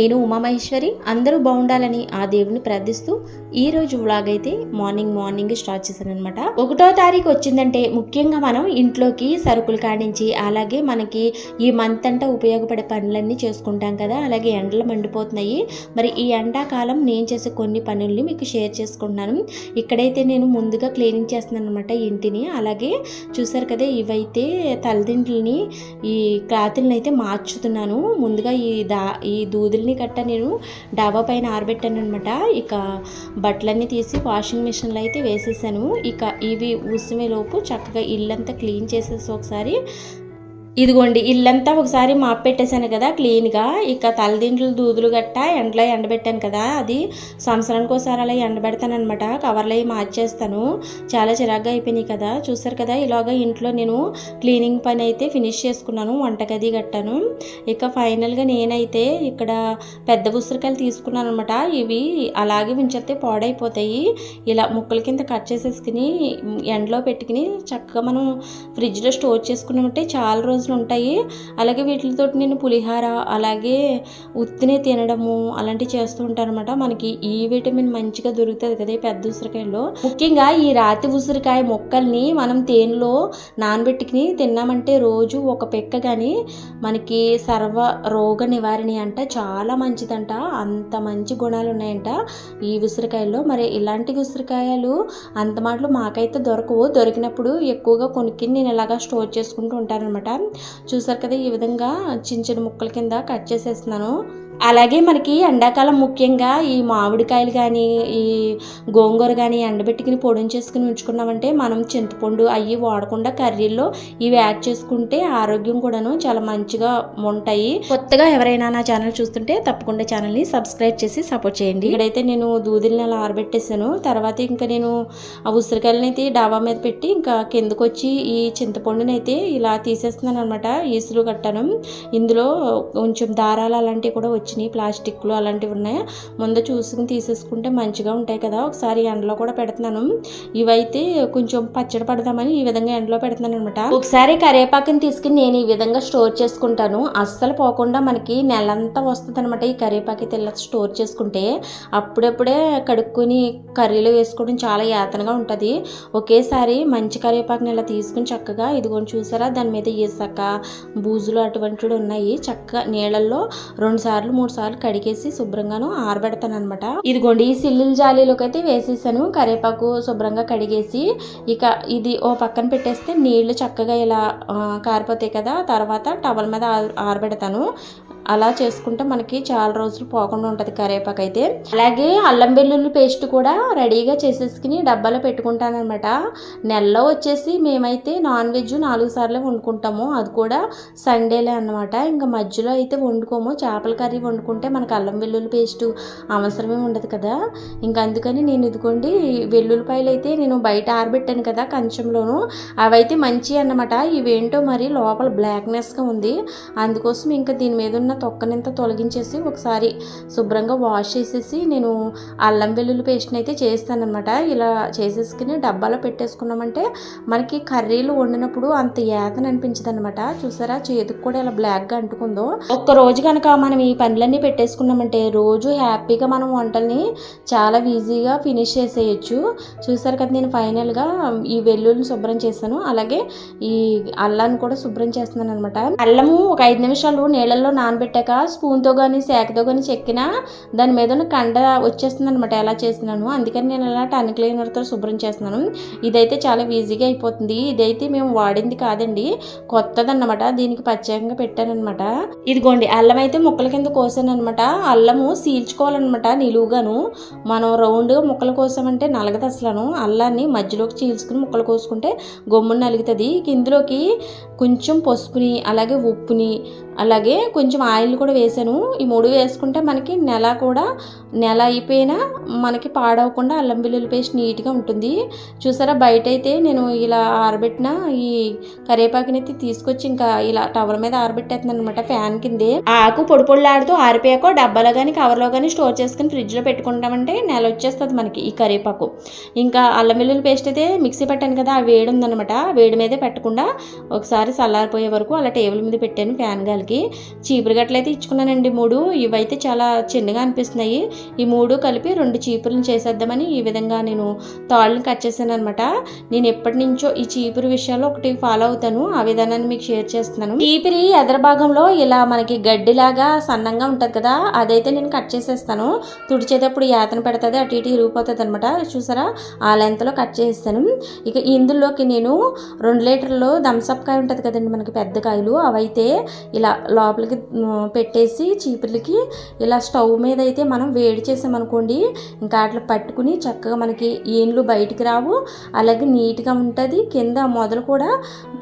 నేను ఉమామహేశ్వరి. అందరూ బాగుండాలని ఆ దేవుని ప్రార్థిస్తూ ఈ రోజు వ్లాగ్ అయితే మార్నింగ్ స్టార్ట్ చేశాను అనమాట. 1వ తారీఖు వచ్చిందంటే ముఖ్యంగా మనం ఇంట్లోకి సరుకులు కాడించి అలాగే మనకి ఈ మంత్ అంతా ఉపయోగపడే పనులన్నీ చేసుకుంటాం కదా. అలాగే ఎండలు మండిపోతున్నాయి. మరి ఈ ఎండాకాలం నేను చేసే కొన్ని పనుల్ని మీకు షేర్ చేసుకుంటున్నాను. ఇక్కడైతే నేను ముందుగా క్లీనింగ్ చేస్తున్నాను అనమాట ఇంటిని. అలాగే చూసారు కదా, ఇవైతే తలదిండ్లని ఈ క్లాతులను అయితే మార్చుతున్నాను. ముందుగా ఈ దూదుల్ని గట్ట నేను డాబా పైన ఆరబెట్టాను అనమాట. ఇక బట్టలన్నీ తీసి వాషింగ్ మిషన్లో అయితే వేసేసాను. ఇక ఇవి ఊసిమేలోపు చక్కగా ఇల్లంతా క్లీన్ చేసేసి ఒకసారి ఇదిగోండి ఇల్లంతా ఒకసారి మాప్ పెట్టేశాను కదా క్లీన్గా. ఇక తలదిండ్లు దూదులు గట్ట ఎండలో ఎండబెట్టాను కదా, అది సంవత్సరానికి ఒకసారి అలా ఎండబెడతాను అనమాట. కవర్లో అవి మార్చేస్తాను. చాలా చిరాగ్గా అయిపోయినాయి కదా. చూసారు కదా, ఇలాగా ఇంట్లో నేను క్లీనింగ్ పని అయితే ఫినిష్ చేసుకున్నాను, వంటగది గట్టాను. ఇక ఫైనల్గా నేనైతే ఇక్కడ పెద్ద ఉసిరికాయలు తీసుకున్నాను అనమాట. ఇవి అలాగే ఉంచేస్తే పాడైపోతాయి. ఇలా ముక్కల కింద కట్ చేసేసుకుని ఎండలో పెట్టుకుని చక్కగా మనం ఫ్రిడ్జ్లో స్టోర్ చేసుకున్నామంటే చాలా రోజులు ఉంటాయి. అలాగే వీటితో నేను పులిహార అలాగే ఉత్తినే తినడము అలాంటివి చేస్తూ ఉంటాను అనమాట. మనకి ఈ విటమిన్ మంచిగా దొరుకుతుంది కదా ఈ పెద్ద ఉసిరికాయలో. ముఖ్యంగా ఈ రాతి ఉసిరికాయ మొక్కల్ని మనం తేనెలో నానబెట్టుకుని తిన్నామంటే రోజు ఒక పెక్క కానీ మనకి సర్వ రోగ నివారణ అంట, చాలా మంచిదంట. అంత మంచి గుణాలు ఉన్నాయంట ఈ ఉసిరికాయల్లో. మరి ఇలాంటి ఉసిరికాయలు అంత మాటలు మాకైతే దొరకవు. దొరికినప్పుడు ఎక్కువగా కొనుక్కి నేను ఇలాగా స్టోర్ చేసుకుంటూ ఉంటాను అనమాట. చూసారు కదా, ఈ విధంగా చిన్న చిన్న ముక్కల కింద కట్ చేసేస్తున్నాను. అలాగే మనకి ఎండాకాలం ముఖ్యంగా ఈ మామిడికాయలు కానీ ఈ గోంగూర కానీ ఎండబెట్టుకుని పొడిని చేసుకుని ఉంచుకున్నామంటే మనం చింతపండు అవి వాడకుండా కర్రీల్లో ఇవి యాడ్ చేసుకుంటే ఆరోగ్యం కూడాను చాలా మంచిగా ఉంటాయి. కొత్తగా ఎవరైనా నా ఛానల్ చూస్తుంటే తప్పకుండా ఛానల్ని సబ్స్క్రైబ్ చేసి సపోర్ట్ చేయండి. ఇక్కడైతే నేను దూదిని అలా ఆరబెట్టేసాను. తర్వాత ఇంకా నేను ఆ ఉసిరికాయలని అయితే డాబా మీద పెట్టి ఇంకా కిందకు వచ్చి ఈ చింతపండుని అయితే ఇలా తీసేస్తున్నాను అనమాట. ఈసులు కట్టాను. ఇందులో కొంచెం దారాలు అలాంటివి కూడా వచ్చినాయి, ప్లాస్టిక్లు అలాంటివి ఉన్నాయి. ముందు చూసుకుని తీసేసుకుంటే మంచిగా ఉంటాయి కదా. ఒకసారి ఎండలో కూడా పెడుతున్నాను. ఇవైతే కొంచెం పచ్చడి పడదామని ఈ విధంగా ఎండలో పెడుతున్నాను అనమాట. ఒకసారి కరివేపాకుని తీసుకుని నేను ఈ విధంగా స్టోర్ చేసుకుంటాను. అస్సలు పోకుండా మనకి నెలంతా వస్తుంది అనమాట ఈ కరివేపాకు అయితే ఇలా స్టోర్ చేసుకుంటే. అప్పుడప్పుడే కడుక్కొని కర్రీలో వేసుకోవడం చాలా యాతనగా ఉంటుంది. ఒకేసారి మంచి కరివేపాకుని ఇలా తీసుకుని చక్కగా ఇదిగోని చూసారా, దాని మీద ఇసక బూజులు అటువంటివి ఉన్నాయి. చక్కగా నీళ్ళల్లో 2 సార్లు 3 సార్లు కడిగేసి శుభ్రంగాను ఆరబెడతాను అనమాట. ఇదిగోండి ఈ సిల్లుల జాలీలోకి అయితే వేసేసాను కరివేపాకు శుభ్రంగా కడిగేసి. ఇక ఇది ఓ పక్కన పెట్టేస్తే నీళ్లు చక్కగా ఇలా కారిపోతాయి కదా. తర్వాత టవల్ మీద ఆరబెడతాను. అలా చేసుకుంటే మనకి చాలా రోజులు పోకుండా ఉంటుంది కరివేపాకు అయితే. అలాగే అల్లం వెల్లుల్లి పేస్ట్ కూడా రెడీగా చేసేసుకుని డబ్బాలో పెట్టుకుంటాను అనమాట. నెలలో వచ్చేసి మేమైతే నాన్ వెజ్ 4 సార్లు వండుకుంటాము, అది కూడా సండేలే అన్నమాట. ఇంకా మధ్యలో అయితే వండుకోము. చేపల కర్రీ వండుకుంటే మనకు అల్లం వెల్లుల్లి పేస్ట్ అవసరమే ఉండదు కదా. ఇంకా అందుకని నేను ఇదిగోండి వెల్లుల్లిపాయలు అయితే నేను బయట ఆరబెట్టాను కదా కంచంలోను, అవైతే మంచి అన్నమాట. ఇవేంటో మరి లోపల బ్లాక్నెస్గా ఉంది. అందుకోసం ఇంకా దీని మీద ఉన్న తొక్కనంత తొలగించేసి ఒకసారి శుభ్రంగా వాష్ చేసేసి నేను అల్లం వెల్లుల్లి పేస్ట్ని అయితే చేస్తాను అనమాట. ఇలా చేసేసుకుని డబ్బాలో పెట్టేసుకున్నామంటే మనకి కర్రీలు వండినప్పుడు అంత యాతన అనిపించదు అనమాట. చూసారా, చేతికి కూడా ఇలా బ్లాక్గా అంటుకుందో. ఒక్క రోజు కనుక మనం ఈ పనులన్నీ పెట్టేసుకున్నామంటే రోజు హ్యాపీగా మనం వంటల్ని చాలా ఈజీగా ఫినిష్ చేసేయచ్చు. చూసారు కదా, నేను ఫైనల్గా ఈ వెల్లుల్లిని శుభ్రం చేశాను. అలాగే ఈ అల్లాన్ని కూడా శుభ్రం చేస్తున్నాను అనమాట. అల్లము ఒక 5 నిమిషాలు నీళ్ళల్లో నానబెట్టాక స్పూన్తో కానీ శాఖతో కానీ చెక్కినా దాని మీద ఉన్న కండ వచ్చేస్తుంది అనమాట. ఎలా చేస్తున్నాను అందుకని నేను అలా టన్ క్లీనర్తో శుభ్రం చేస్తున్నాను. ఇదైతే చాలా ఈజీగా అయిపోతుంది. ఇదైతే మేము వాడింది కాదండి, కొత్తదన్నమాట. దీనికి ప్రత్యేకంగా పెట్టానమాట. ఇదిగోండి అల్లం అయితే ముక్కల కింద కోసాను అనమాట. అల్లము చీల్చుకోవాలన్నమాట నిలువుగాను. మనం రౌండ్గా ముక్కలు కోసామంటే నలగదు అసలను. అల్లాన్ని మధ్యలోకి చీల్చుకుని ముక్కలు కోసుకుంటే గమ్మున నలుగుతుంది. ఇందులోకి కొంచెం పసుపుని అలాగే ఉప్పుని అలాగే కొంచెం ఆయిల్ కూడా వేసాను. ఈ 3 వేసుకుంటే మనకి నెల అయిపోయినా మనకి పాడవకుండా అల్లం వెల్లుల్లి పేస్ట్ నీట్గా ఉంటుంది. చూసారా, బయట అయితే నేను ఇలా ఆరబెట్టిన ఈ కరివేపాకుని అయితే తీసుకొచ్చి ఇంకా ఇలా టవల్ మీద ఆరబెట్టేస్తున్నాను అనమాట ఫ్యాన్ కిందే. ఆకు పొడి పొడిలాడుతూ ఆరిపోయాక డబ్బాలో కానీ కవర్లో కానీ స్టోర్ చేసుకుని ఫ్రిడ్జ్లో పెట్టుకుంటామంటే నెల వచ్చేస్తుంది మనకి ఈ కరివేపాకు. ఇంకా అల్లం వెల్లుల్లి పేస్ట్ అయితే మిక్సీ పెట్టాను కదా, ఆ వేడి ఉందనమాట. వేడి మీదే పెట్టకుండా ఒకసారి చల్లారిపోయే వరకు అలా టేబుల్ మీద పెట్టాను ఫ్యాన్ గాలికి. చేయడానికి. చీపురు గట్ల అయితే ఇచ్చుకున్నానండి 3. ఇవైతే చాలా చిన్నగా అనిపిస్తున్నాయి. ఈ 3 కలిపి 2 చీపుర్లను చేసేద్దామని ఈ విధంగా నేను తాళ్ళని కట్ చేశాను అనమాట. నేను ఎప్పటి నుంచో ఈ చీపురు విషయాల్లో ఒకటి ఫాలో అవుతాను. ఆ విధానాన్ని మీకు షేర్ చేస్తున్నాను. చీపిరి ఎదర భాగంలో ఇలా మనకి గడ్డిలాగా సన్నంగా ఉంటుంది కదా, అదైతే నేను కట్ చేసేస్తాను. తుడిచేటప్పుడు యాతన పెడుతుంది, అటు ఇటు ఇరిగిపోతుంది అనమాట. చూసారా, ఆ లెంత్లో కట్ చేస్తాను. ఇక ఇందులోకి నేను 2 లీటర్లు థమ్సప్ కాయ ఉంటుంది కదండి మనకి పెద్ద కాయలు, అవైతే ఇలా లోపలికి పెట్టేసి చీపుర్లకి ఇలా స్టవ్ మీద అయితే మనం వేడి చేసామనుకోండి, ఇంకా అట్లా పట్టుకుని చక్కగా మనకి ఏండ్లు బయటికి రావు, అలాగే నీట్గా ఉంటుంది. కింద మొదలు కూడా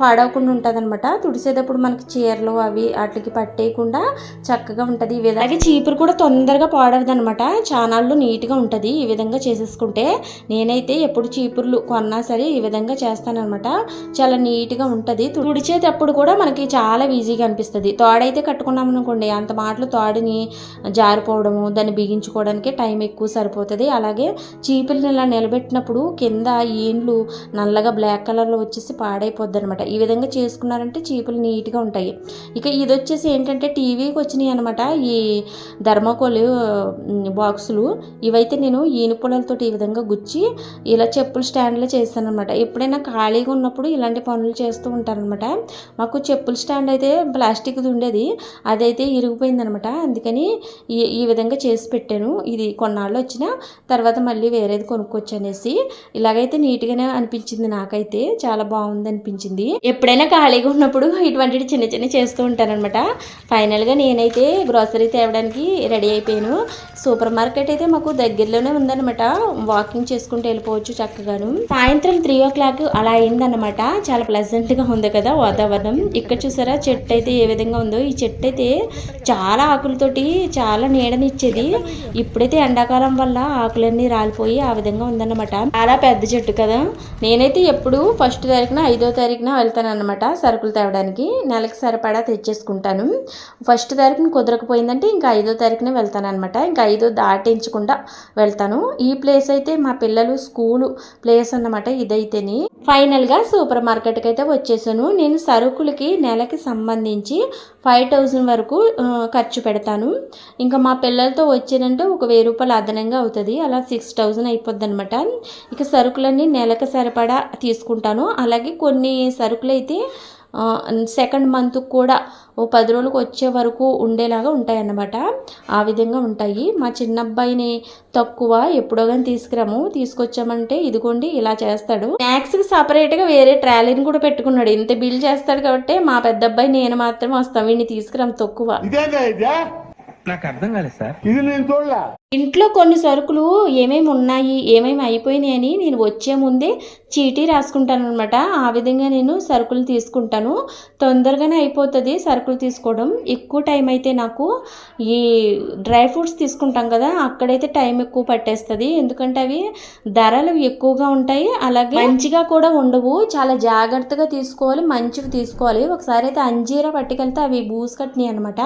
పాడవకుండా ఉంటుంది అనమాట. తుడిసేటప్పుడు మనకి చీరలు అవి వాటికి పట్టేయకుండా చక్కగా ఉంటుంది. ఈ విధంగా చీపురు కూడా తొందరగా పాడవదు అనమాట. చానాళ్ళు నీట్గా ఉంటుంది ఈ విధంగా చేసేసుకుంటే. నేనైతే ఎప్పుడు చీపుర్లు కొన్నా సరే ఈ విధంగా చేస్తానన్నమాట. చాలా నీట్గా ఉంటుంది. తుడిచేటప్పుడు కూడా మనకి చాలా ఈజీగా అనిపిస్తుంది. తోడైతే కట్టుకున్నాం అనుకోండి, అంత మాటలు తోడుని జారిపోవడము, దాన్ని బిగించుకోవడానికి టైం ఎక్కువ సరిపోతుంది. అలాగే చీపుల్ని ఇలా నిలబెట్టినప్పుడు కింద ఏండ్లు నల్లగా బ్లాక్ కలర్లో వచ్చేసి పాడైపోద్ది అనమాట. ఈ విధంగా చేసుకున్నారంటే చీపులు నీట్గా ఉంటాయి. ఇక ఇది వచ్చేసి ఏంటంటే టీవీకి వచ్చినాయి అనమాట ఈ ధర్మకోల్ బాక్సులు. ఇవైతే నేను ఈనుపులతో ఈ విధంగా గుచ్చి ఇలా చెప్పుల స్టాండ్లో చేస్తాను అనమాట. ఎప్పుడైనా ఖాళీగా ఉన్నప్పుడు ఇలాంటి పనులు చేస్తూ ఉంటారనమాట. మాకు చెప్పుల స్టాండ్ అయితే ప్లాస్టిక్ది ఉండేది, అదైతే ఇరిగిపోయింది అనమాట. అందుకని ఈ విధంగా చేసి పెట్టాను. ఇది కొన్నాళ్ళు వచ్చిన తర్వాత మళ్ళీ వేరేది కొనుక్కొచ్చు అనేసి. ఇలాగైతే నీట్గానే అనిపించింది, నాకైతే చాలా బాగుంది అనిపించింది. ఎప్పుడైనా ఖాళీగా ఉన్నప్పుడు ఇటువంటి చిన్న చిన్న చేస్తూ ఉంటానన్నమాట. ఫైనల్గా నేనైతే గ్రోసరీ తేవడానికి రెడీ అయిపోయాను. సూపర్ మార్కెట్ అయితే మాకు దగ్గరలోనే ఉందన్నమాట. వాకింగ్ చేసుకుంటూ వెళ్ళిపోవచ్చు చక్కగాను. సాయంత్రం 3 o'clock అలా అయిందన్నమాట. చాలా ప్లెజెంట్గా ఉంది కదా వాతావరణం. ఇక్కడ చూసారా చెట్టు అయితే ఏ విధంగా ఉందో. ఈ చెట్టు అయితే చాలా ఆకులతోటి చాలా నీడనిచ్చేది. ఇప్పుడైతే ఎండాకాలం వల్ల ఆకులన్నీ రాలిపోయి ఆ విధంగా ఉందన్నమాట. చాలా పెద్ద చెట్టు కదా. నేనైతే ఎప్పుడు 1st తారీఖున 5వ తారీఖున వెళ్తాను అనమాట సరుకులు తేవడానికి. నెలకి సరిపడా తెచ్చేసుకుంటాను. 1st తారీఖున కుదరకపోయిందంటే ఇంకా 5వ తారీఖునే వెళ్తాను అనమాట. ఇంకా 5 దాటించకుండా వెళ్తాను. ఈ ప్లేస్ అయితే మా పిల్లలు స్కూలు ప్లేస్ అన్నమాట ఇదైతేని. ఫైనల్గా సూపర్ మార్కెట్కి అయితే వచ్చేసాను. నేను సరుకులకి నెలకి సంబంధించి 5,000 వరకు ఖర్చు పెడతాను. ఇంకా మా పిల్లలతో వచ్చానంటే ఒక 1,000 రూపాయలు అదనంగా అవుతుంది. అలా 6,000 అయిపోద్ది అనమాట. ఇక సరుకులన్నీ నెలకు సరిపడా తీసుకుంటాను. అలాగే కొన్ని సరుకులు అయితే 2nd month కూడా ఓ 10 రోజులకు వచ్చే వరకు ఉండేలాగా ఉంటాయన్నమాట. ఆ విధంగా ఉంటాయి. మా చిన్న అబ్బాయిని తక్కువ ఎప్పుడో కానీ తీసుకొచ్చామంటే ఇదిగోండి ఇలా చేస్తాడు. స్నాక్స్కి సపరేట్గా వేరే ట్రాలీని కూడా పెట్టుకున్నాడు. ఇంత బిల్ చేస్తాడు కాబట్టి మా పెద్ద అబ్బాయి నేను మాత్రం వస్తాం, వీడిని తీసుకురాము తక్కువ. నాకు అర్థం కాలేదు సార్. ఇది నేను చూడలా. ఇంట్లో కొన్ని సరుకులు ఏమేమి ఉన్నాయి ఏమేమి అయిపోయినాయి అని నేను వచ్చే ముందే చీటీ రాసుకుంటాను అనమాట. ఆ విధంగా నేను సరుకులు తీసుకుంటాను. తొందరగానే అయిపోతుంది సరుకులు తీసుకోవడం. ఎక్కువ టైం అయితే నాకు ఈ డ్రై ఫ్రూట్స్ తీసుకుంటాం కదా, అక్కడైతే టైం ఎక్కువ పట్టేస్తుంది. ఎందుకంటే అవి ధరలు ఎక్కువగా ఉంటాయి, అలాగే మంచిగా కూడా ఉండవు. చాలా జాగ్రత్తగా తీసుకోవాలి, మంచివి తీసుకోవాలి. ఒకసారి అయితే అంజీరా పట్టుకెళ్తే అవి బూస్ కట్టినాయి అనమాట.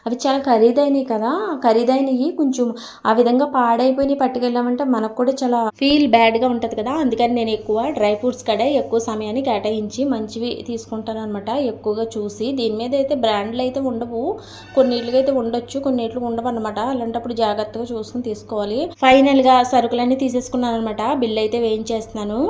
అవి చాలా ఖరీదైనవి కదా, ఖరీదైనవి కొంచెం ఆ విధంగా పాడైపోయి పట్టుకెళ్ళామంటే మనకు కూడా చాలా ఫీల్ బ్యాడ్గా ఉంటుంది కదా. అందుకని నేను ఎక్కువ డ్రై ఫ్రూట్స్ కడే ఎక్కువ సమయాన్ని కేటాయించి మంచివి తీసుకుంటాను అనమాట. ఎక్కువగా చూసి దీని మీద అయితే బ్రాండ్లు అయితే ఉండవు, కొన్నిట్లుగా అయితే ఉండొచ్చు, కొన్నిట్లు ఉండవు అనమాట. అలాంటప్పుడు జాగ్రత్తగా చూసుకుని తీసుకోవాలి. ఫైనల్గా సరుకులన్నీ తీసేసుకున్నాను అనమాట. బిల్ అయితే వేయించేస్తున్నాను.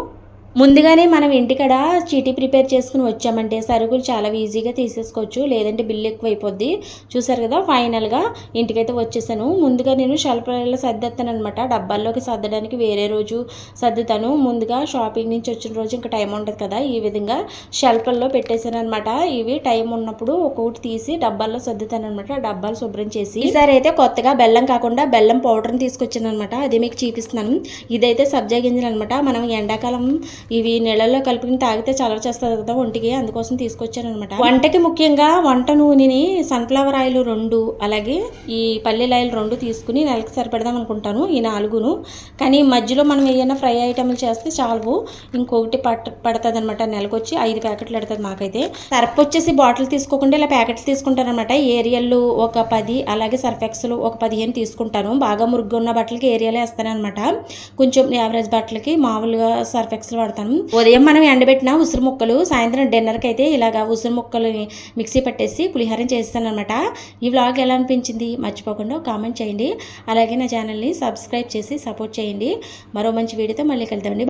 ముందుగానే మనం ఇంటికాడ చీటీ ప్రిపేర్ చేసుకుని వచ్చామంటే సరుకులు చాలా ఈజీగా తీసేసుకోవచ్చు, లేదంటే బిల్లు ఎక్కువ అయిపోద్ది. చూసారు కదా, ఫైనల్గా ఇంటికైతే వచ్చేసాను. ముందుగా నేను షెల్ఫ్లో సర్దేస్తాను అనమాట. డబ్బాల్లోకి సర్దడానికి వేరే రోజు సర్దుతాను. ముందుగా షాపింగ్ నుంచి వచ్చిన రోజు ఇంకా టైం ఉంటుంది కదా, ఈ విధంగా షెల్ఫ్లో పెట్టేశాను అనమాట. ఇవి టైం ఉన్నప్పుడు ఒక్కొక్కటి తీసి డబ్బాల్లో సర్దుతాను అనమాట. డబ్బాలు శుభ్రం చేసి ఈసారి అయితే కొత్తగా బెల్లం కాకుండా బెల్లం పౌడర్ని తీసుకొచ్చాను అనమాట. అది మీకు చూపిస్తున్నాను. ఇదైతే సబ్జా గింజలు అనమాట. మనం ఎండాకాలం ఇవి నీళ్ళల్లో కలుపుకుని తాగితే చలవ చేస్తుంది కదా ఒంటికి, అందుకోసం తీసుకొచ్చాను అనమాట. వంటకి ముఖ్యంగా వంట నూనెని సన్ఫ్లవర్ ఆయిల్ 2 అలాగే ఈ పల్లీల ఆయిల్ 2 తీసుకుని నెలకి సరిపెడదాం అనుకుంటాను, ఈ 4ను. కానీ మధ్యలో మనం ఏదైనా ఫ్రై ఐటమ్లు చేస్తే చాలు, ఇంకొకటి పడుతుంది అనమాట. నెలకు వచ్చి 5 ప్యాకెట్లు పడుతుంది మాకైతే. సర్ఫ్ వచ్చేసి బాటిల్ తీసుకోకుండా ఇలా ప్యాకెట్లు తీసుకుంటాను అనమాట. ఏరియల్ ఒక 10 అలాగే సర్ఫెక్స్లు ఒక 15 తీసుకుంటాను. బాగా మురుగ్గా ఉన్న బట్టలకి ఏరియాలే వేస్తాను అనమాట. కొంచెం యావరేజ్ బట్టలకి మామూలుగా సర్ఫెక్స్లు వాడతాను. ఉదయం మనం ఎండబెట్టిన ఉసిరి ముక్కలు సాయంత్రం డిన్నర్కి అయితే ఇలాగా ఉసిరి ముక్కలు మిక్సీ పట్టేసి పులిహోర చేస్తాను అనమాట. ఈ వ్లాగ్ ఎలా అనిపించింది మర్చిపోకుండా కామెంట్ చేయండి. అలాగే నా ఛానల్ని సబ్స్క్రైబ్ చేసి సపోర్ట్ చేయండి. మరో మంచి వీడియోతో మళ్ళీ కలుద్దామండి.